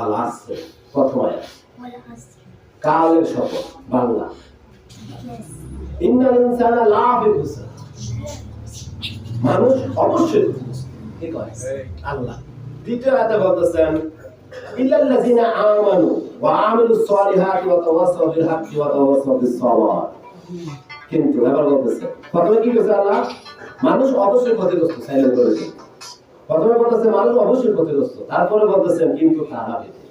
ওয়াল আসর, প্রথম আয়াত কালের শপথ, বাংলা ইন্নাল ইনসানা লাফি খুসর, মানুষ অবশ্যই ক্ষতিগ্রস্ত। কি কয় আল্লাহ? দ্বিতীয় আয়াতে বলতেছেন ইল্লাল্লাযিনা আমানু ওয়া আমিলুস সলিহাতি ওয়া তাওয়াসাউ বিল হাক্কি ওয়া তাওয়াসাউ বিস সাবর। কিন্তু এবার বলতেছে প্রথমে কি কইছে আল্লাহ? মানুষ অবশ্যই ক্ষতিগ্রস্ত, সাইলেন্ট করে দিন। প্রথমে বলতেছে মানুষ অবশ্যই ক্ষতিগ্রস্ত, তারপরে বলতেছেন কিন্তু তারা ব্যতীত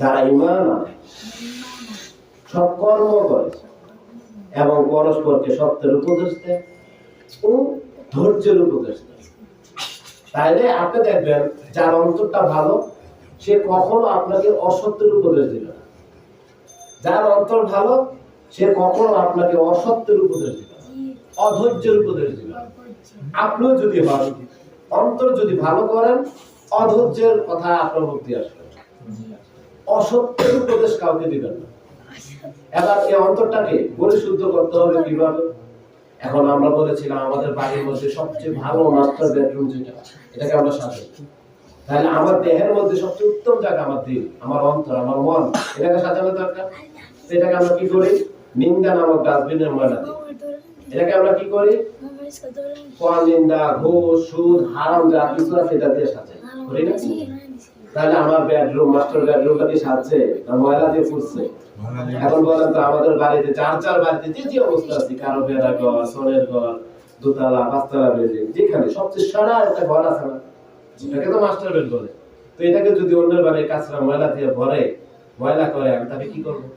যারা ঈমান আনে, সৎকর্ম করে এবং পরস্পরকে সত্যের উপদেশ দেয় ও ধৈর্যের উপদেশ দেয়, তাইলে আপনি দেখবেন যার অন্তরটা ভালো সে কখনো আপনাকে অসত্যের উপদেশ দিবে না। যার অন্তর ভালো সে কখনো আপনাকে অসত্যের উপদেশ দিবে না, অধৈর্যের উপদেশ দিবে না। আপনিও যদি অন্তর যদি ভালো করেন, অধৈর্যের কথা আপনার মুক্তি আসবে, অসত্যের উপদেশ কাউকে দিবেন না। এবার এই অন্তরটাকে পরিশুদ্ধ করতে হবে কিভাবে? এখন আমরা বলেছিলাম আমাদের বাড়ির মধ্যে সবচেয়ে ভালো মাস্টার বেডরুম যেটা, এটাকে আমরা সাজাই। তাহলে আমার দেহের মধ্যে সবচেয়ে উত্তম জায়গা আমার দিল, আমার অন্তর, আমার মন, এটাকে সাজানো দরকার। এটাকে আমরা কি করি? নিন্দা নামক ডাস্টবিনের ময়লা দিই। এটাকে আমরা কি করি? নিন্দা, ঘুষ, সুদ, হারাম যা কিছু আছে এটা দিয়ে সাজাই, করি না? তাহলে আমার বেডরুম, মাস্টার বেডরুমটা কি সাজছে না ময়লা দিয়ে ফুটছে? এখন বলেন তো আমাদের বাড়িতে চার বাড়িতে যে অবস্থা আছে, কারো বেড়া ঘর, সোনের ঘর, দোতলা, পাঁচতলা বিল্ডিং, যেখানে সবচেয়ে সারা একটা ঘর আছে না, এটাকে তো মাস্টার বেড বলে। তো এটাকে যদি অন্যের বাড়ির কাছরা ময়লা দিয়ে ভরে, ময়লা করে, আমি তাকে কি করবো?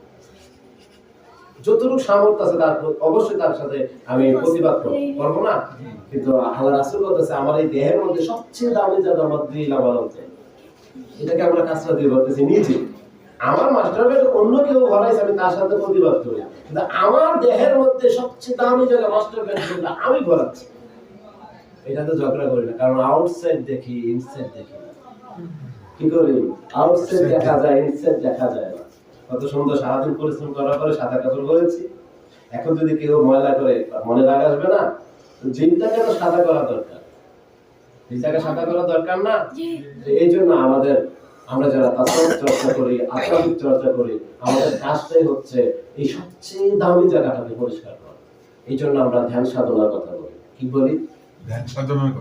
যতটুকু সামর্থ্য আছে তার অবশ্যই তার সাথে আমি প্রতিবাদ করবো না। কিন্তু আল্লাহ রাসূল বলতেছে আমার এই দেহের মধ্যে সবচেয়ে দামি জায়গা আমার দিল, আমার অন্তর। এটাকে আমরা কাছরা দিয়ে বলতেছি নিজে। আমার মাস্টার বেড অন্য কেউ ভরাইছে, আমি তার সাথে প্রতিবাদ করি, কিন্তু আমার দেহের মধ্যে সবচেয়ে দামি জায়গা মাস্টার বেড আমি ভরাচ্ছি, এটাতে ঝগড়া করি না। কারণ আউটসাইড দেখি, ইনসাইড দেখি না। কি করি? আউটসাইড দেখা যায়, ইনসাইড দেখা যায় না। কত সুন্দর সারাদিন পরিশ্রম করার পরে সাদা কাপড় পরেছি, এখন যদি কেউ ময়লা করে মনে রাগ আসবে না? জিনটাকে তো সাদা করা দরকার, জিনটাকে সাদা করা দরকার না? এই জন্য আমরা যারা তাসাউফ চর্চা করি, আধ্যাত্মিক চর্চা করি, আমাদের কাজটাই হচ্ছে এই সবচেয়ে দামি জায়গাটাকে পরিষ্কার করা। এই জন্য আমরা ধ্যান সাধনার কথা বলি। কি বলি?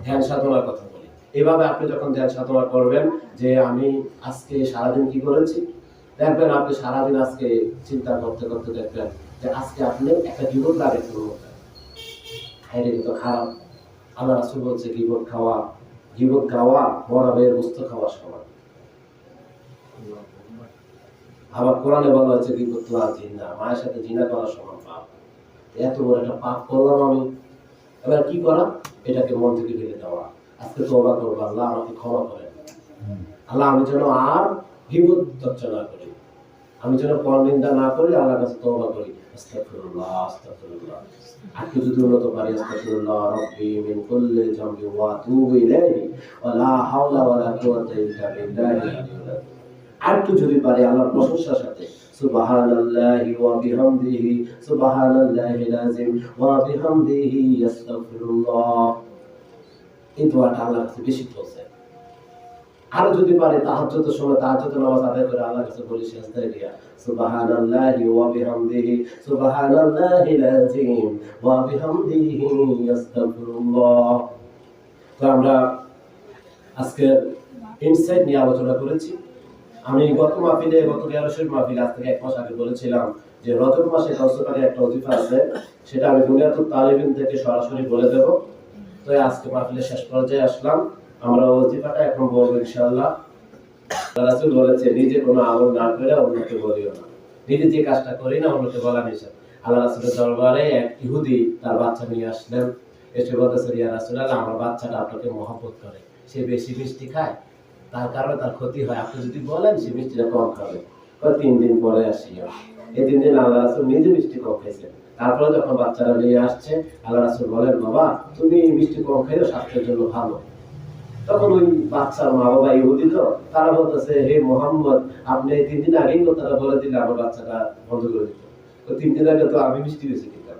ধ্যান সাধনার কথা বলি। এভাবে আপনি যখন ধ্যান সাধনা করবেন যে আমি আজকে সারাদিন কি করেছি, দেখবেন আপনি সারাদিন আজকে চিন্তা করতে করতে দেখবেন যে আজকে আপনি একটা গীবত লাগে করবো, হ্যাঁ রে তো খারাপ। আল্লাহ রাসূল বলছে গীবত খাওয়া মরাবের বস্তু খাওয়ার সমান। আবার কোরআনে বলা হয়েছে গীবত তো আর জিনা, মায়ের সাথে জিনা করার সমান পাপ। এত বড় একটা পাপ করলাম আমি, এবার কি করা? এটাকে মন থেকে ফেলে দেওয়া। আজকে তওবা করব, আল্লাহ আমাকে ক্ষমা করেন, আল্লাহ আমি যেন আর গীবত চর্চা না করি, আমি যেন পরনিন্দা না করি, আল্লাহর কাছে তওবা করি। আস্তাগফিরুল্লাহ, আস্তাগফিরুল্লাহ। আজকে যদি উন্নত পারি আস্তাগফিরুল্লাহ রাব্বি মিন কুল্লি যামবি ওয়া আতুবু ইলাইহি ওয়া লা হাওলা ওয়া লা কুওয়াতা ইল্লা বিল্লাহিল আলিয়্যিল আযীম। আর তো যদি পারি আল্লাহর প্রশংসার সাথে সুবহানাল্লাহি ওয়া বিহামদিহি সুবহানাল্লাহিল আযীম ওয়া বিহামদিহি আস্তাগফিরুল্লাহ, এই দোয়াটা আল্লাহর কাছে বেশি পৌঁছায়। আর যদি পারি তাহাজ্জুদের সময় তাহাজ্জুদের নামাজ আদায় করে আল্লাহর কাছে বলি সিজদায় গিয়া সুবহানাল্লাহি ওয়া বিহামদিহি সুবহানাল্লাহিল আযীম ওয়া বিহামদিহি আস্তাগফিরুল্লাহ। তো আমরা আজকে ইনসাইট নিয়ে আলোচনা করেছি। আমি গত গেরসের মাহফিল আজ থেকে 1 মাস আগে বলেছিলাম যে রজব মাসে কাউসারে একটা ওজিফা আছে, সেটা আমি বুনিয়াতুত তালিবিন থেকে সরাসরি বলে দেব। তো আজকে মাহফিলের শেষ পর্যায়ে আসলাম, আমরা ওজিফাটা এখন বলবো ইনশাআল্লাহ। রাসূল বলেছে নিজে কোনো আমল না করে অন্যকে বলিও না, নিজে যে কাজটা করি না অন্যকে বলা নিষেধ। আল্লাহ রাসূলের দরবারে এক ইহুদি তার বাচ্চা নিয়ে আসলেন, এসে বলতেছে ইয়া রাসূলুল্লাহ আমার বাচ্চাটা আপনাকে মহব্বত করে, সে বেশি মিষ্টি খায়, তার কারণে তার ক্ষতি হয়, আপনি যদি বলেন সে মিষ্টিটা কম খাবে। 3 দিন পরে আসিও। এই 3 দিন আল্লাহ রাসূল নিজে মিষ্টি কম খাইছেন। তারপরে যখন বাচ্চারা নিয়ে আসছে আল্লাহ রাসূল বলেন বাবা তুমি মিষ্টি কম খাইও, স্বাস্থ্যের জন্য ভালো। তখন ওই বাচ্চার মা বাবা ইহুদি তো, তারা বলতেছে হে মুহাম্মদ আপনি 3 দিন আগেই কথাটা বলে দিলে আমার বাচ্চাটা বন্ধ করে দিত। তো 3 দিন আগে তো আমি মিষ্টি বেশি খেতাম,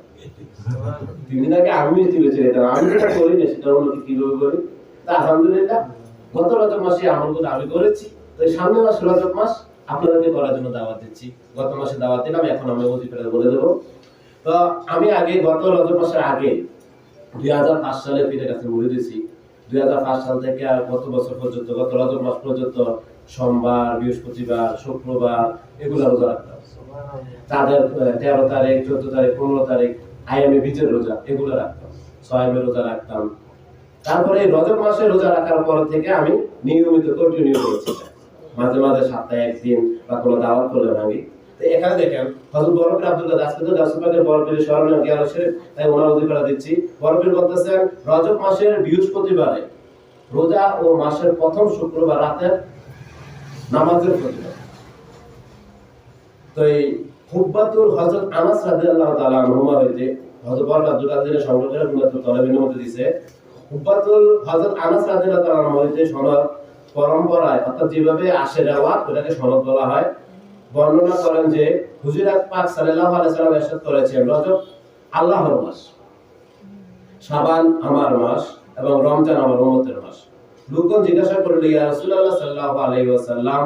3 দিন আগে আমি মিষ্টি বেশি খেতাম, আমি যেটা করি না সেটা অন্যকে কিভাবে করি। তা আলহামদুলিল্লাহ গত রজব মাসে আমলগুলো আমি করেছি, তো এই সামনে মাস রজব মাস আপনাদেরকে করার জন্য দাওয়াত দিচ্ছি। গত মাসে দাওয়াত দিলাম, এখন আমি ওজিফাটা বলে দেবো। তো আমি আগে গত রজব মাসের আগে 2005 সালে পীরের কাছে মুড়ি দিয়েছি। 2005 সাল থেকে আর গত বছর পর্যন্ত, গত রজব মাস পর্যন্ত সোমবার, বৃহস্পতিবার, শুক্রবার এগুলো রোজা রাখতাম। তাদের 13 তারিখ, 14 তারিখ, 15 তারিখ আইএমএ বীজের রোজা এগুলো রাখতাম, সোয়াইমের রোজা রাখতাম। তারপরে এই রজব মাসে রোজা রাখার পর থেকে আমি নিয়মিত কন্টিনিউ করেছি। মাঝে মাঝে সপ্তাহে একদিন বা কোনো দাওয়াত করলে ভাঙি। তো এখানে দেখেন হযরত বরকত আব্দুল কাদের, আজকে তো রাসূল পাকের বরকতের স্মরণে জ্ঞান শরীফ, তাই ওনার অধিকার দিচ্ছি। বরকত বলতেছেন রজব মাসের বৃহস্পতিবারে রোজা ও মাসের প্রথম শুক্রবার রাতের নামাজের ফজিলত। তো এই হুব্বাতুল হযরত আনাস রাদিয়াল্লাহু তাআলা আনহুমা হইতে হযরত বরকত আব্দুল কাদের সংগ্রহ করে মুনাত তলবের মধ্যে দিয়েছে। হুব্বাতুল হযরত আনাস রাদিয়াল্লাহু তাআলা আনহু হইতে সনদ পরম্পরায়, অর্থাৎ যেভাবে আসে রেওয়াত, ওটাকে সনদ বলা হয়। বর্ণনা করেন যে হুজুর পাক সাল্লাল্লাহু আলাইহি ওয়াসাল্লাম ইরশাদ করেছেন, রজব আল্লাহর মাস, শাবান আমার মাস এবং রমজান আমার উম্মতের মাস। লোকজন জিজ্ঞাসা করলে, ইয়া রাসূলুল্লাহ সাল্লাল্লাহু আলাইহি ওয়াসাল্লাম,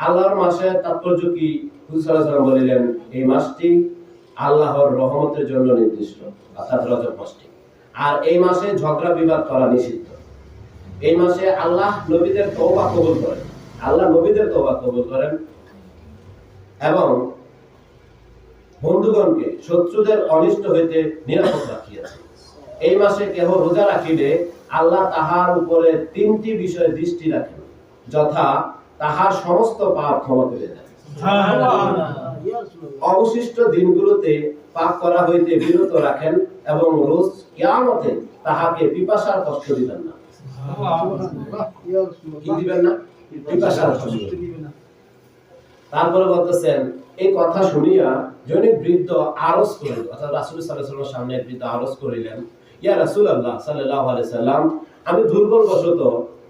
আল্লাহর মাসের তাৎপর্য কি? হুজুর সাল্লাল্লাহু আলাইহি ওয়াসাল্লাম বলিলেন, এই মাসটি আল্লাহর রহমতের জন্য নির্দিষ্ট, অর্থাৎ রজব মাসটি। আর এই মাসে ঝগড়া বিবাদ করা নিষিদ্ধ। এই মাসে আল্লাহ নবীদের তওবা কবুল করেন, আল্লাহ নবীদের তওবা কবুল করেন এবং বন্ধুগণকে শত্রুদের অনিষ্ট হইতে নিরাপদ রাখিয়াছেন। এই মাসে কেহ রোজা রাখিলে আল্লাহ তাহার উপরে 3টি বিষয়ে দৃষ্টি রাখেন, যথা তাহার সমস্ত পাপ ক্ষমা করে দেন, অবশিষ্ট দিনগুলোতে পাপ করা হইতে বিরত রাখেন এবং রোজ কিয়ামতে তাহাকে পিপাসার কষ্ট দিবেন না। কি দিবেন না? পিপাসার কষ্ট দিবেন না। তারপরে বলতেছেন, এই কথা শুনিয়া জনৈক বৃদ্ধ আরজ করিল, অর্থাৎ রাসূল সাল্লাল্লাহু আলাইহি ওয়াসাল্লামের সামনে এক বৃদ্ধ আরজ করিলেন, ইয়া রাসূলুল্লাহ সাল্লাল্লাহু আলাইহি সাল্লাম, আমি দুর্বল বশত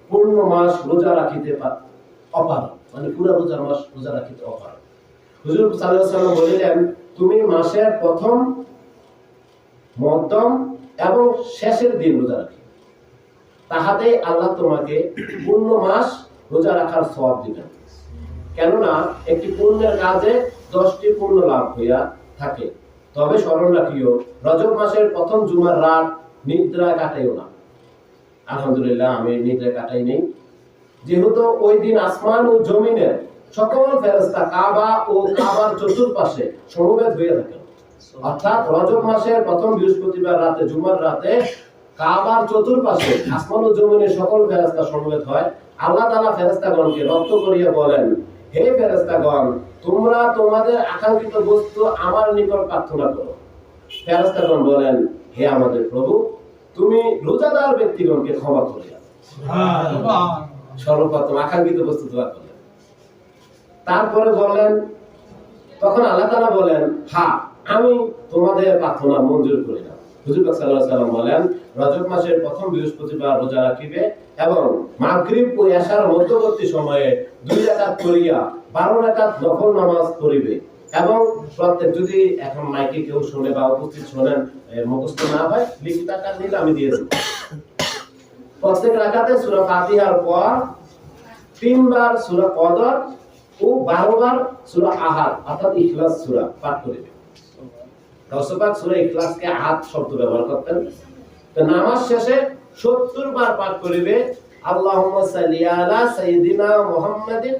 পূর্ণ মাস রোজা রাখিতে অপারগ, মানে পুরো রোজার মাস রোজা রাখিতে অপারগ। হুজুর সাল্লাল্লাহু আলাইহি ওয়াসাল্লাম বলিলেন, তুমি মাসের প্রথম, মধ্যম এবং শেষের দিন রোজা রাখি, তাহাতেই আল্লাহ তোমাকে পূর্ণ মাস রোজা রাখার সওয়াব দিবেন। কেননা একটি পুণ্যের কাজে 10টি পুণ্য লাভ হইয়া থাকে। তবে স্মরণ রাখিও, রজব মাসের প্রথম জুমার রাত নিদ্রা কাটাইও না। আলহামদুলিল্লাহ আমি নিদ্রা কাটাই নেই, যেহেতু ওই দিন আসমান ও জমিনের সকল ফেরেশতা কাবা ও কাবার চতুর্পাশে সমবেত হইয়া থাকে। অর্থাৎ রজব মাসের প্রথম বৃহস্পতিবার রাতে, জুমার রাতে কাবার চতুর্পাশে আসমান ও জমিনের সকল ফেরেশতা সমবেত হয়। আল্লাহ তাআলা ফেরেশতাগণকে রপ্ত করিয়া বলেন, হে ফেরেশতাগণ, তোমরা তোমাদের আকাঙ্ক্ষিত বস্তু আমার নিকট প্রার্থনা করো। ফেরেশতাগণ বলেন, হে আমাদের প্রভু, তুমি রোজাদার ব্যক্তিগণকে ক্ষমা করিয়া দাও। সুবহানাল্লাহ। সর্বপ্রথম আকাঙ্ক্ষিত বস্তু দোয়া করলেন। তারপরে বলেন, তখন আল্লাহ তাআলা বলেন, হ্যাঁ, আমি তোমাদের প্রার্থনা মঞ্জুর করিলাম। হুজুর পাক সাল্লাল্লাহু আলাইহি ওয়াসাল্লাম বলেন, রজব মাসের প্রথম বৃহস্পতিবার রোজা রাখিবে এবং মাগরিব ও ইশার মধ্যবর্তী সময়ে 2 রাকাত করিয়া 12 রাকাত নফল নামাজ পড়িবে এবং প্রত্যেক, যদি এখন মাইকে কেউ শুনে বা উপস্থিত শুনেন, মুখস্থ না হয় লিখিত আকার নিলে আমি দিয়ে দেব। প্রত্যেক রাকাতে সূরা ফাতিহার পর 3 বার সূরা কদর ও 12 বার সূরা আহাদ, অর্থাৎ ইখলাস সূরা পাঠ করিবে। রাসূল পাক সূরা ইখলাসকে আহাদ শব্দ ব্যবহার করতেন। তো নামাজ শেষে 70 বার পাঠ করিবে, আল্লাহুম্মা সাল্লি আলা সাইয়্যিদিনা মুহাম্মাদিন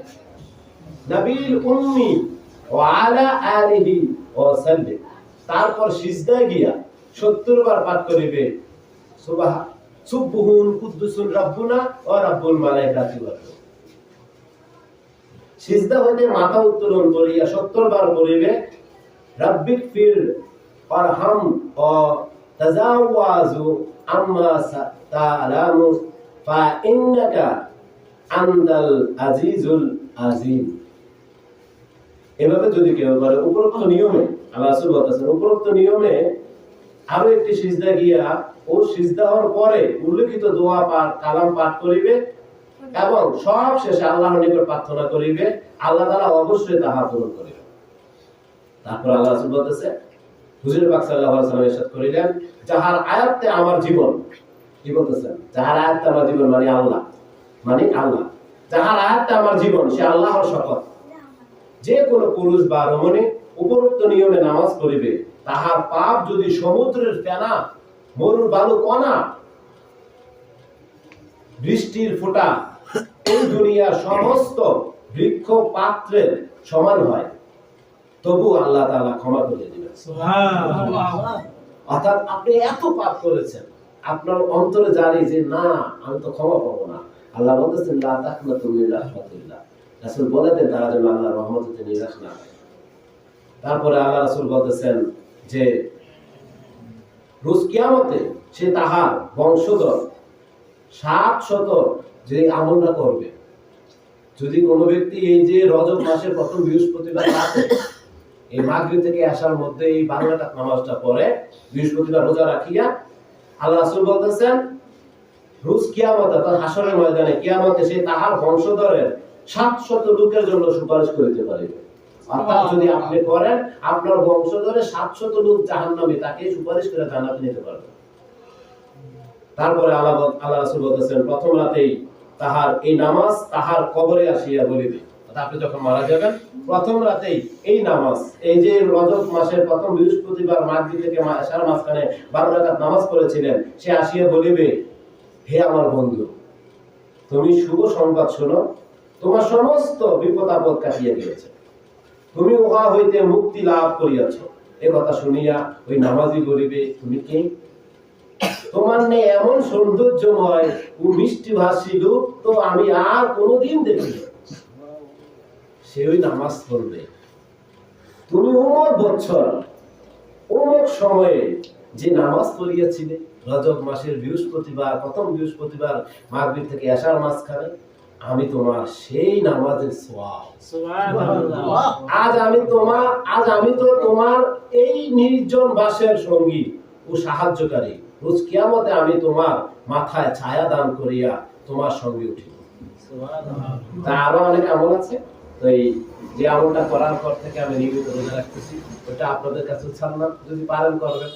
নবীল উম্মি ওয়া আলা আলিহি ওয়া সাল্লিম। তারপর সিজদায় গিয়া 70 বার পাঠ করিবে, সুবহুন কুদ্দুসুন রাব্বুনা ওয়া রাব্বুল মালাইকাতি ওয়া রূহ। সিজদা হইতে মাথা উত্তোলন করিয়া 70 বার পড়িবে, রাব্বিক ফির ওয়ারহাম ওয়া তাজাওয়াজু আম্মা তা'লামু ফা ইন্নাকা আনতাল আজিজুল আজিম। এভাবে যদি কেউ করে উপরোক্ত নিয়মে, আল্লাহ রাসূল বলেছেন, উপরোক্ত নিয়মে আরো একটি সিজদা গিয়া ও সিজদা হওয়ার পরে উল্লেখিত দোয়া পাঠ, কালাম পাঠ করিবে এবং সব শেষে আল্লাহর নিকট প্রার্থনা করিবে, আল্লাহ তাআলা অবশ্যই তাহা পূরণ করিবেন। তারপর আল্লাহ রাসূল বলতেছে, হুজুর পাক সাল্লাল্লাহু আলাইহি ওয়াসাল্লাম ইরশাদ করিলেন, যাহার আয়াতে আমার জীবন, কি বলতেছেন, যাহার আয়াতে আমার জীবন মানে আল্লাহ, মানে আল্লাহ। যাহার আয়াতটা আমার জীবন, সে আল্লাহর শপথ। যে কোনো পুরুষ বা রমণী উপরোক্ত নিয়মে নামাজ পড়িবে, তাহার পাপ যদি সমুদ্রের ফেনা, মরুর বালু কণা, বৃষ্টির ফোঁটা, এই দুনিয়ার সমস্ত বৃক্ষ পাত্রের সমান হয়, তবু আল্লাহ তাআলা ক্ষমা করে দিবেন। সুবহানাল্লাহ। অর্থাৎ আপনি এত পাপ করেছেন, আপনার অন্তরে জারি যে না আমি তো ক্ষমা পাবো না, আল্লাহ বলতেছেন লা তাকনাতু মিন রাহমাতিল্লাহ। রাসূল বলে দেন তারা যেন আল্লাহর রহমত হতে নিরাশ না হয়। তারপরে আল্লাহ রাসূল বলতেছেন যে রোজ কিয়ামতে সে তাহার বংশধর 700 যে আমলটা করবে। যদি কোনো ব্যক্তি এই যে রজব মাসের প্রথম বৃহস্পতিবার রাতে এই মাগরিব থেকে আসার মধ্যে এই 12 রাকাত নামাজটা পড়ে, বৃহস্পতিবার রোজা রাখিয়া, আল্লাহ রাসূল বলতেছেন রোজ কিয়ামতে অর্থাৎ হাসরের ময়দানে কিয়ামতে সে তাহার বংশধরের 700 লোকের জন্য সুপারিশ করিতে পারিবে। অর্থাৎ যদি আপনি করেন, আপনার বংশধরের 700 লোক জাহান্নামে তাকে সুপারিশ করে জান্নাতে নিতে পারবে। তারপরে আল্লাহ রাসূল বলতেছেন প্রথম রাতেই তাহার এই নামাজ তাহার কবরে আসিয়া বলিবে। আপনি যখন মারা যাবেন প্রথম রাতেই এই নামাজ, এই যে রজব মাসের প্রথম বৃহস্পতিবার মাগরিব থেকে এশার মাঝখানে 12 রাকাত নামাজ পড়েছিলেন, সে আসিয়া বলিবে হে আমার বন্ধু, তুমি শুভ সংবাদ শোনো, তোমার সমস্ত বিপদ আপদ কাটিয়ে গিয়েছে, তুমি উহা হইতে মুক্তি লাভ করিয়াছ। এ কথা শুনিয়া ওই নামাজি বলিবে তুমি কে? তোমার নেই এমন সৌন্দর্যময় ও মিষ্টি ভাষী লোক তো আমি আর কোনোদিন দেখিনি। সে ওই নামাজ পড়বে, তুমি অমুক বছর অমুক সময়ে যে নামাজ পড়িয়াছিলে রজব মাসের বৃহস্পতিবার, প্রথম বৃহস্পতিবার মাগরিব থেকে এশার মাঝখানে, আমি তোমার সেই নামাজের সওয়াব। সুবহানাল্লাহ। আজ আমি তো তোমার এই নির্জন বাসের সঙ্গী ও সাহায্যকারী। রোজ কিয়ামতে আমি তোমার মাথায় ছায়া দান করিয়া তোমার সঙ্গে উঠিব। সুবহানাল্লাহ। তা আরো অনেক আমল আছে, তো এই যে আমলটা করার পর থেকে আমি নিয়মিত রোজা রাখতেছি, ওটা আপনাদের কাছে ছাড়লাম, যদি পারেন করবেন।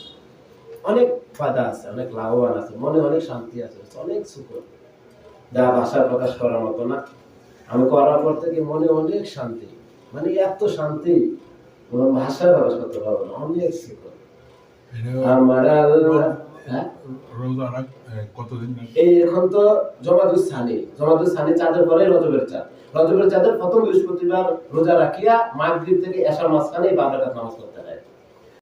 অনেক ফায়দা আছে, অনেক লাভবান আছে, মনে অনেক শান্তি আছে, অনেক সুখর, যা ভাষায় প্রকাশ করার মতো না। আমি করার পর থেকে মনে অনেক শান্তি, মানে এত শান্তি কোনো ভাষায় প্রকাশ করতে পারবো না, অনেক সুখর। আমার আল্লাহ এই এখন তো জমাতুস সানি চাঁদের পরে রজবের চাঁদের প্রথম বৃহস্পতিবার রোজা রাখিয়া মাগরিব থেকে এশার মাঝখানে 12 রাকাত নামাজ পড়তে হয়।